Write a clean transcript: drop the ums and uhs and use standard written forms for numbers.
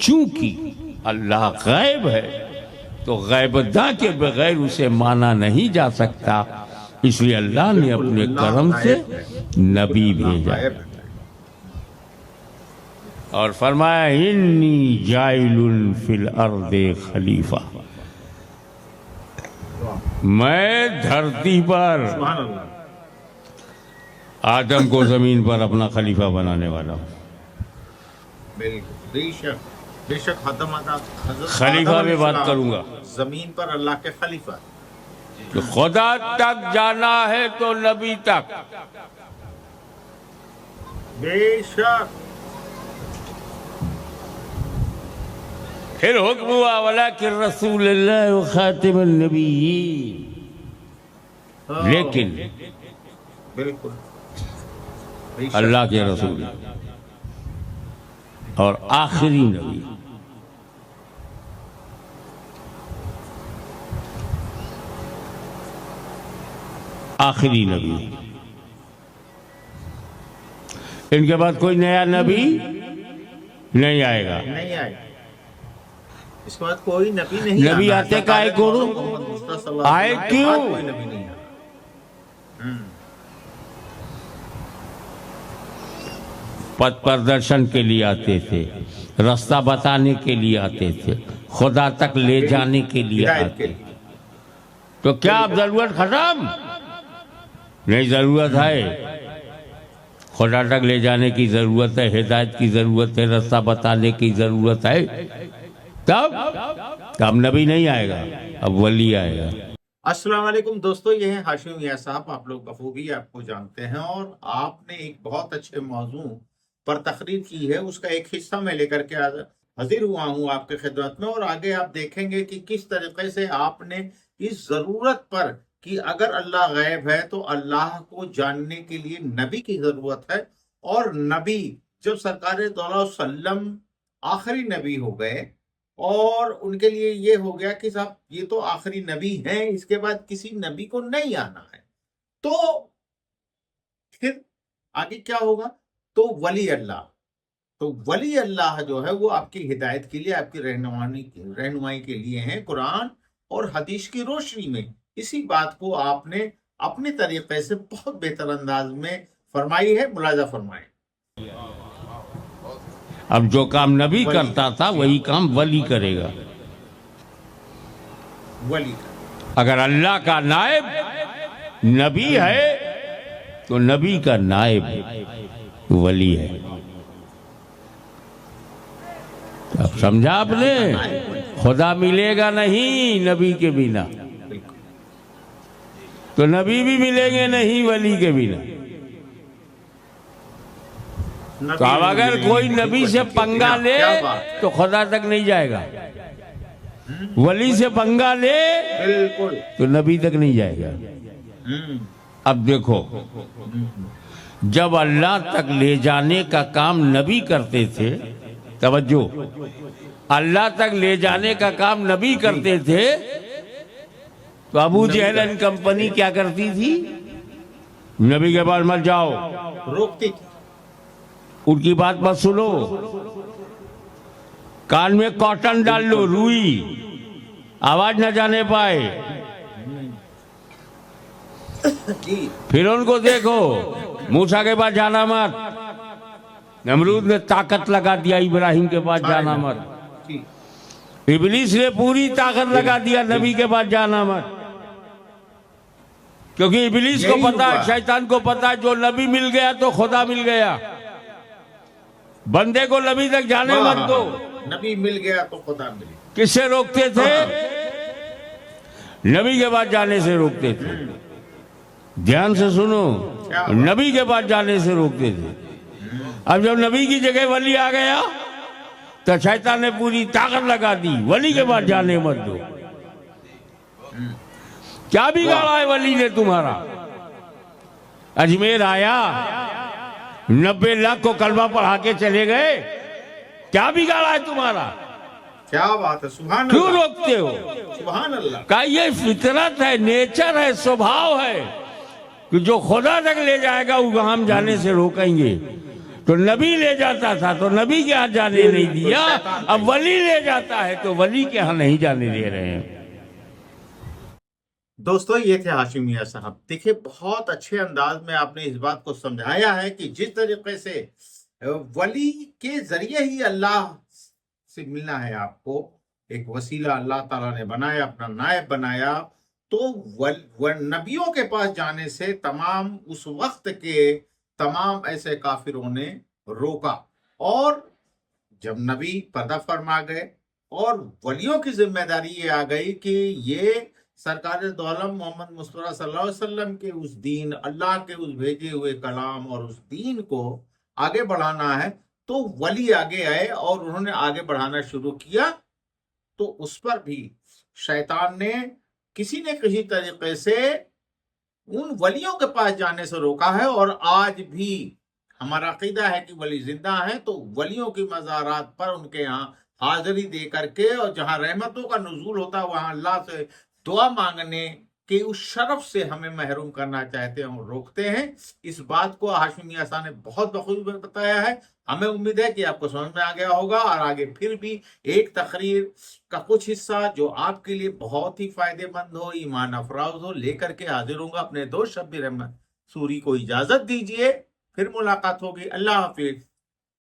چونکہ اللہ غیب ہے تو غیبداں کے بغیر اسے مانا نہیں جا سکتا، اس لیے اللہ نے اپنے کرم سے نبی بھیجا اور فرمایا انی جائل فی الارض خلیفہ، میں دھرتی پر آدم کو زمین پر اپنا خلیفہ بنانے والا ہوں۔ بے شک خلیفہ میں بات کروں گا، زمین پر اللہ کے خلیفہ، کہ خدا تک جانا ہے تو نبی تک، بے شک پھر حکم ہوا ولیکن رسول اللہ و خاتم النبیین، لیکن بالکل بے شک اللہ کے رسول اور آخری نبی، آخری نبی، ان کے بعد کوئی نیا نبی نہیں آئے گا۔ نہیں آئے، اس کے بعد کوئی نبی نہیں نبی آنا۔ آتے کائے کو آئے کیوں؟ کوئی نبی نہیں آنا۔ پتھ پردرشن کے لیے آتے تھے، رستہ بتانے کے لیے آتے تھے، خدا تک لے جانے کے لیے ہدایت کے آتے تھے۔ تو کیا اب ضرورت ختم؟ نہیں، ضرورت ہے، خدا تک لے جانے کی ضرورت ہے، ہدایت کی ضرورت ہے، رستہ بتانے کی ضرورت ہے، تب نبی نہیں آئے گا، اب ولی آئے گا۔ السلام علیکم دوستو، یہ ہیں ہاشمی میاں صاحب، آپ لوگ بخوبی آپ کو جانتے ہیں، اور آپ نے ایک بہت اچھے موضوع پر تقریر کی ہے، اس کا ایک حصہ میں لے کر کے حاضر ہوا ہوں آپ کے خدمت میں، اور آگے آپ دیکھیں گے کہ کس طریقے سے آپ نے اس ضرورت پر کہ اگر اللہ غیب ہے تو اللہ کو جاننے کے لیے نبی کی ضرورت ہے، اور نبی جب سرکار دو اللہ علیہ وسلم آخری نبی ہو گئے اور ان کے لیے یہ ہو گیا کہ صاحب یہ تو آخری نبی ہیں، اس کے بعد کسی نبی کو نہیں آنا ہے، تو پھر آگے کیا ہوگا؟ تو ولی اللہ، تو ولی اللہ جو ہے وہ آپ کی ہدایت کے لیے، آپ کی رہنمائی کے لیے ہیں، قرآن اور حدیث کی روشنی میں۔ اسی بات کو آپ نے اپنے طریقے سے بہت بہتر انداز میں فرمائی ہے، ملاحظہ فرمائیں۔ اب جو کام نبی کرتا تھا وہی کام ولی کرے گا۔ ولی اگر اللہ کا نائب نبی ہے تو نبی کا نائب ولی ہے۔ اب سمجھا آپ نے؟ خدا ملے گا نہیں نبی کے بنا، تو نبی بھی ملیں گے نہیں ولی کے بنا۔ تو اب اگر کوئی نبی سے پنگا لے تو خدا تک نہیں جائے گا، ولی سے پنگا لے بالکل تو نبی تک نہیں جائے گا۔ اب دیکھو، جب اللہ تک لے جانے کا کام نبی کرتے تھے، توجہ، اللہ تک لے جانے کا کام نبی کرتے تھے، تو ابو جہل ان کمپنی کیا کرتی تھی؟ نبی کے پاس مت جاؤ، روکتی تھی، ان کی بات مت سنو، کان میں کاٹن ڈال لو، روئی، آواز نہ جانے پائے۔ پھر ان کو دیکھو، موسیٰ کے پاس جانا مت، نمرود نے طاقت لگا دیا ابراہیم کے پاس جانا مت، ابلیس نے پوری طاقت لگا دیا نبی کے پاس جانا مت، کیونکہ ابلیس کو پتا ہے، شیطان کو پتا ہے، جو نبی مل گیا تو خدا مل گیا، بندے کو نبی تک جانے مت دو۔ نبی مل گیا تو خدا مل گیا۔ کس سے روکتے تھے؟ نبی کے پاس جانے سے روکتے تھے، دھیان سے سنو، نبی کے پاس جانے سے روکتے تھے۔ اب جب نبی کی جگہ ولی آ گیا تو شیطان نے پوری طاقت لگا دی، ولی کے پاس جانے مت دو۔ کیا بگاڑا ہے ولی نے تمہارا؟ اجمیر آیا، 90 لاکھ کو کلمہ پڑھا کے چلے گئے، کیا بگاڑا ہے تمہارا؟ کیا بات ہے، سبحان اللہ، کیوں روکتے ہو؟ سبحان اللہ۔ کہ یہ فطرت ہے، نیچر ہے، سبھاؤ ہے، کہ جو خدا تک لے جائے گا وہ ہم جانے سے روکیں گے، تو نبی لے جاتا تھا تو نبی کے ہاں جانے نہیں دیا، اب ولی لے جاتا ہے تو ولی کے ہاں نہیں جانے دے رہے ہیں۔ دوستو یہ تھے ہاشم میاں صاحب، دیکھیں بہت اچھے انداز میں آپ نے اس بات کو سمجھایا ہے کہ جس طریقے سے ولی کے ذریعے ہی اللہ سے ملنا ہے، آپ کو ایک وسیلہ اللہ تعالیٰ نے بنایا، اپنا نائب بنایا، تو نبیوں کے پاس جانے سے تمام اس وقت کے تمام ایسے کافروں نے روکا، اور جب نبی پردہ فرما گئے اور ولیوں کی ذمہ داری یہ آ گئی کہ یہ سرکار دو عالم محمد مصطفیٰ صلی اللہ علیہ وسلم کے اس دین، اللہ کے اس بھیجے ہوئے کلام اور اس دین کو آگے بڑھانا ہے، تو ولی آگے آئے اور انہوں نے آگے بڑھانا شروع کیا۔ تو اس پر بھی شیطان نے کسی نہ کسی طریقے سے ان ولیوں کے پاس جانے سے روکا ہے، اور آج بھی ہمارا عقیدہ ہے کہ ولی زندہ ہیں، تو ولیوں کی مزارات پر ان کے ہاں حاضری دے کر کے، اور جہاں رحمتوں کا نزول ہوتا ہے وہاں اللہ سے دعا مانگنے کے اس شرف سے ہمیں محروم کرنا چاہتے ہیں اور روکتے ہیں۔ اس بات کو ہاشم میاں صاحب نے بہت بخوبی بتایا ہے۔ ہمیں امید ہے کہ آپ کو سمجھ میں آ گیا ہوگا، اور آگے پھر بھی ایک تقریر کا کچھ حصہ جو آپ کے لیے بہت ہی فائدے مند ہو، ایمان افروز ہو، لے کر کے حاضر ہوں گا۔ اپنے دوست شبیر احمد سوری کو اجازت دیجیے، پھر ملاقات ہوگی۔ اللہ حافظ۔